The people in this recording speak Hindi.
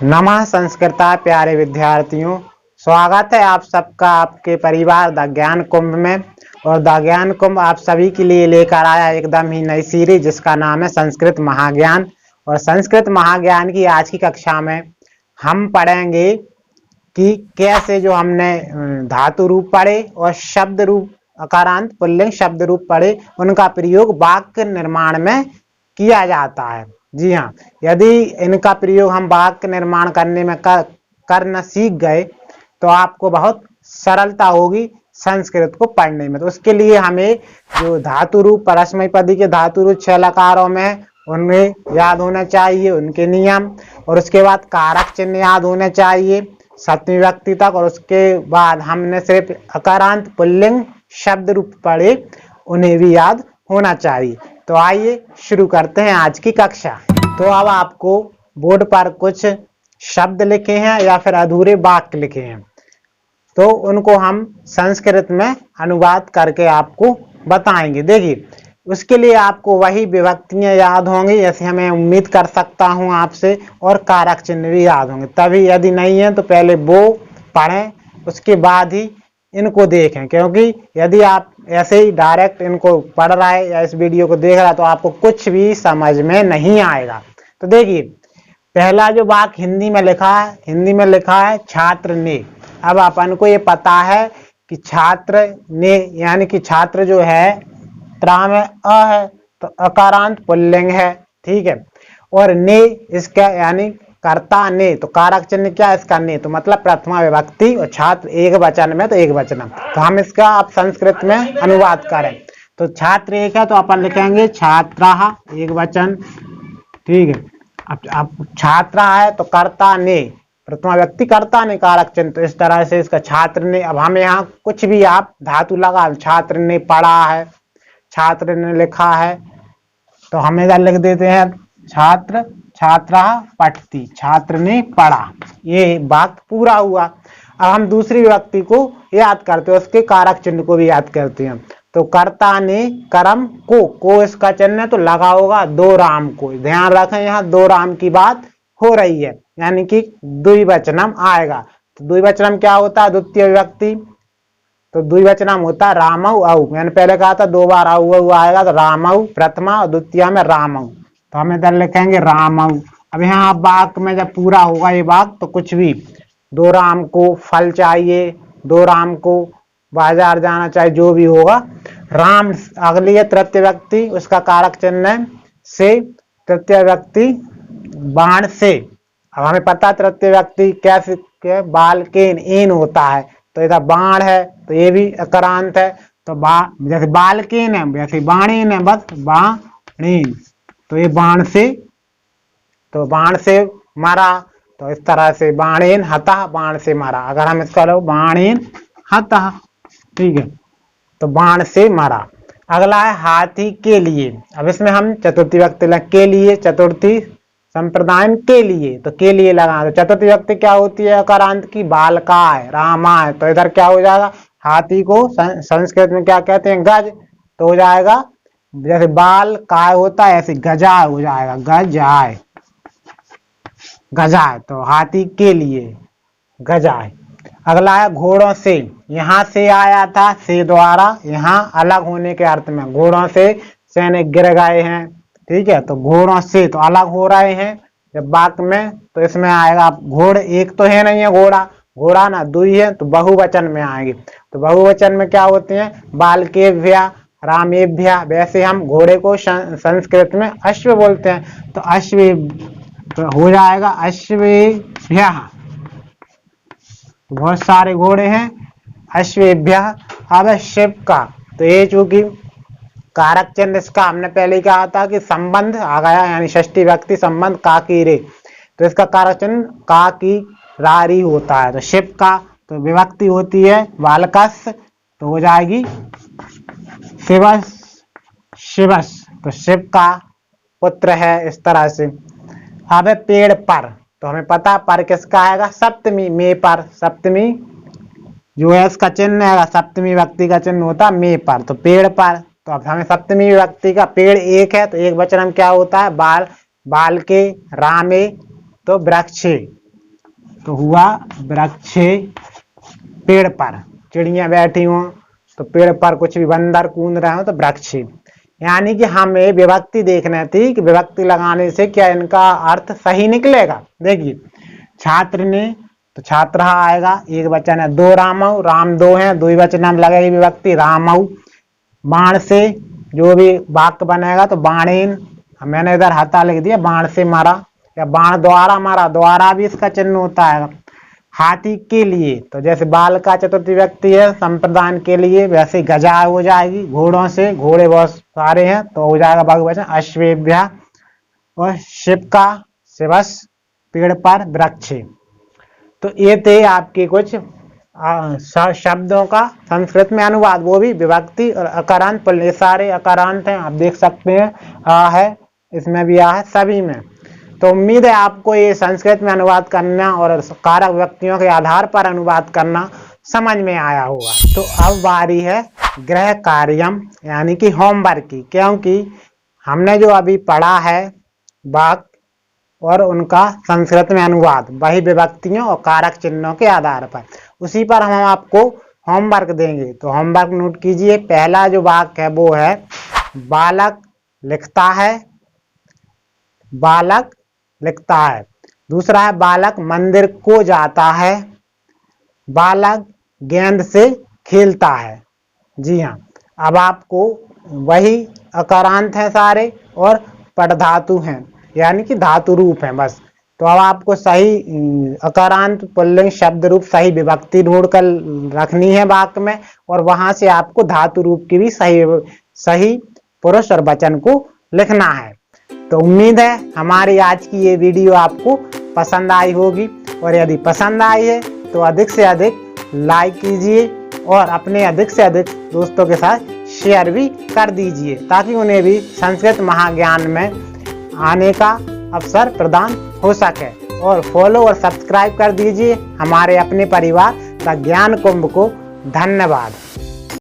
नमः संस्कृता प्यारे विद्यार्थियों, स्वागत है आप सबका आपके परिवार द ज्ञान कुंभ में। और द ज्ञान कुंभ आप सभी के लिए लेकर आया एकदम ही नई सीरीज जिसका नाम है संस्कृत महाज्ञान। और संस्कृत महाज्ञान की आज की कक्षा में हम पढ़ेंगे कि कैसे जो हमने धातु रूप पढ़े और शब्द रूप अकारांत पुल्लिंग शब्द रूप पढ़े उनका प्रयोग वाक्य निर्माण में किया जाता है। जी हाँ, यदि इनका प्रयोग हम वाक्य निर्माण करने में करना सीख गए तो आपको बहुत सरलता होगी संस्कृत को पढ़ने में। तो उसके लिए हमें जो धातु रूप परस्मैपदी के धातु रूप 6 लकारों में उनमें याद होना चाहिए, उनके नियम, और उसके बाद कारक चिन्ह याद होने चाहिए 7वीं व्यक्ति तक। और उसके बाद हमने सिर्फ अकारांत पुल्लिंग शब्द रूप पढ़े, उन्हें भी याद होना चाहिए। तो आइए शुरू करते हैं आज की कक्षा। तो अब आपको बोर्ड पर कुछ शब्द लिखे हैं या फिर अधूरे वाक्य लिखे हैं, तो उनको हम संस्कृत में अनुवाद करके आपको बताएंगे। देखिए, उसके लिए आपको वही विभक्तियां याद होंगी जैसे हमें उम्मीद कर सकता हूं आपसे, और कारक चिन्ह भी याद होंगे। तभी यदि नहीं है तो पहले वो पढ़ें, उसके बाद ही इनको देखें, क्योंकि यदि आप ऐसे ही डायरेक्ट इनको पढ़ रहा है या इस वीडियो को देख रहा है तो आपको कुछ भी समझ में नहीं आएगा। तो देखिए, पहला जो वाक्य हिंदी में लिखा है छात्र ने। अब अपन को ये पता है कि छात्र ने यानी कि छात्र जो है त्रा में अ है तो अकारांत पुल्लिंग है, ठीक है। और ने इसका यानी कर्ता ने, तो कारक चिन्ह क्या इसका ने, तो मतलब प्रथमा विभक्ति, और छात्र एक वचन में तो एक वचन। तो हम इसका आप संस्कृत में अनुवाद करें तो छात्र एक है तो अपन लिखेंगे छात्राः एक वचन, ठीक है। अब छात्रा है तो कर्ता ने, प्रथमा व्यक्ति कर्ता ने कारक चिन्ह, तो इस तरह से इसका छात्र ने। अब हम यहाँ कुछ भी आप धातु लगा, छात्र ने पढ़ा है, छात्र ने लिखा है, तो हम इधर लिख देते हैं छात्र छात्रा पठति, छात्र ने पढ़ा। ये वाक्य पूरा हुआ। अब हम दूसरी व्यक्ति को याद करते हैं, उसके कारक चिन्ह को भी याद करते हैं। तो कर्ता ने करम को इसका चिन्ह तो लगा होगा दो राम को। ध्यान रखें, यहाँ दो राम की बात हो रही है, यानी कि द्विवचनम आएगा। तो द्विवचनम क्या होता है? द्वितीय विभक्ति। तो द्विवचनम होता है रामऊ औ। मैंने पहले कहा था 2 बार औ आएगा, तो रामऊ प्रथमा और द्वितीय में रामऊ, तो हम इधर लिखेंगे रामऊ। अब यहाँ वाक्य में जब पूरा होगा ये वाक्य तो कुछ भी, 2 राम को फल चाहिए, 2 राम को बाजार जाना चाहिए, जो भी होगा। राम अगली है तृतीय व्यक्ति, उसका कारक चिन्ह है से, तृतीय व्यक्ति बाण से। अब हमें पता तृतीय व्यक्ति कैसे के बालकेन एन होता है, तो इधर बाण है तो ये भी अकारांत है। तो जैसे बालकेन है वैसे बाणेन है, बस बाणेन, तो ये बाण से, तो बाण से मरा, तो इस तरह से बाणेन हतः, बाण से मरा। अगर हम इसका लो बाणेन हतः, ठीक है, तो बाण से मरा। अगला है हाथी के लिए। अब इसमें हम चतुर्थी व्यक्ति लग के लिए, चतुर्थी संप्रदाय के लिए, तो के लिए लगा। तो चतुर्थी व्यक्ति क्या होती है अकारांत की? बालकाय रामाय, तो इधर क्या हो जाएगा? हाथी को संस्कृत में क्या कहते हैं? गज, तो हो जाएगा जैसे बाल काय होता है ऐसे गजाय हो जाएगा, गजाय गजाय, तो हाथी के लिए गजाय। अगला है घोड़ों से। यहाँ से आया था से द्वारा, यहाँ अलग होने के अर्थ में, घोड़ों से सैनिक गिर गए हैं, ठीक है। तो घोड़ों से तो अलग हो रहे हैं जब वाक्य में, तो इसमें आएगा घोड़े, एक तो है नहीं है घोड़ा, घोड़ा ना दुई है तो बहुवचन में आएगी। तो बहुवचन में क्या होते हैं? बालकेभ्य रामेभ्य। वैसे हम घोड़े को संस्कृत में अश्व बोलते हैं, तो अश्व तो हो जाएगा अश्वेभ्य। बहुत सारे घोड़े हैं, अश्वेभ्य। अब शिव का, तो ये चूंकि कारक चिन्ह इसका हमने पहले ही कहा था कि संबंध आ गया, यानी षष्ठी विभक्ति संबंध का की रे, तो इसका कारक चिन्ह का की रारी होता है। तो शिव का तो विभक्ति होती है बालकस, तो हो जाएगी शिवस, शिवस, तो शिव का पुत्र है, इस तरह से। अब है पेड़ पर, तो हमें पता पर किसका आएगा, सप्तमी में पर, सप्तमी जो है इसका चिन्ह है, सप्तमी विभक्ति का चिन्ह होता है में पर, तो पेड़ पर। तो अब हमें सप्तमी विभक्ति का पेड़ एक है, तो एक वचन में क्या होता है, बाल, बाल के, रामे, तो वृक्षे, तो हुआ वृक्षे, पेड़ पर चिड़िया बैठी हो, तो पेड़ पर कुछ भी बंदर कूद रहे हो, तो वृक्षे। यानी कि हमें विभक्ति देखना थी कि विभक्ति लगाने से क्या इनका अर्थ सही निकलेगा। देखिए छात्र ने, तो छात्र आएगा, एक वचन है, दो रामऊ, राम दो हैं, दो वचन में लगेगी विभक्ति रामऊ। बाण से जो भी वाक्य बनेगा, तो बाणेन, मैंने इधर हता लिख दिया, बाण से मारा, या बाण द्वारा मारा, द्वारा भी इसका चिन्ह होता है। हाथी के लिए, तो जैसे बाल का चतुर्थी व्यक्ति है संप्रदान के लिए, वैसे गजा हो जाएगी, घोड़ों से, घोड़े बहुत सारे हैं, तो हो जाएगा बहुवचन अश्वेभ्या। और शिव का शिवस, पेड़ पर वृक्षे। तो ये थे आपके कुछ शब्दों का संस्कृत में अनुवाद, वो भी विभक्ति और अकारांत, ये सारे अकारांत हैं, आप देख सकते हैं, आ है, इसमें भी आ है, सभी में। तो उम्मीद है आपको ये संस्कृत में अनुवाद करना और कारक व्यक्तियों के आधार पर अनुवाद करना समझ में आया होगा। तो अब बारी है गृह कार्यम यानी कि होमवर्क की, क्योंकि हमने जो अभी पढ़ा है वाक्य और उनका संस्कृत में अनुवाद, वही विभक्तियों और कारक चिन्हों के आधार पर, उसी पर हम आपको होमवर्क देंगे। तो होमवर्क नोट कीजिए। पहला जो वाक्य है वो है बालक लिखता है, बालक लिखता है। दूसरा है बालक मंदिर को जाता है, बालक गेंद से खेलता है। जी हाँ, अब आपको वही अकारांत है सारे और पदधातु हैं, यानी कि धातु रूप है बस। तो अब आपको सही अकारांत पुल्लिंग शब्द रूप सही विभक्ति ढूंढ कर रखनी है वाक्य में, और वहां से आपको धातु रूप की भी सही पुरुष और वचन को लिखना है। तो उम्मीद है हमारी आज की ये वीडियो आपको पसंद आई होगी, और यदि पसंद आई है तो अधिक से अधिक लाइक कीजिए और अपने अधिक से अधिक दोस्तों के साथ शेयर भी कर दीजिए, ताकि उन्हें भी संस्कृत महाज्ञान में आने का अवसर प्रदान हो सके। और फॉलो और सब्सक्राइब कर दीजिए हमारे अपने परिवार द ज्ञान कुंभ को। धन्यवाद।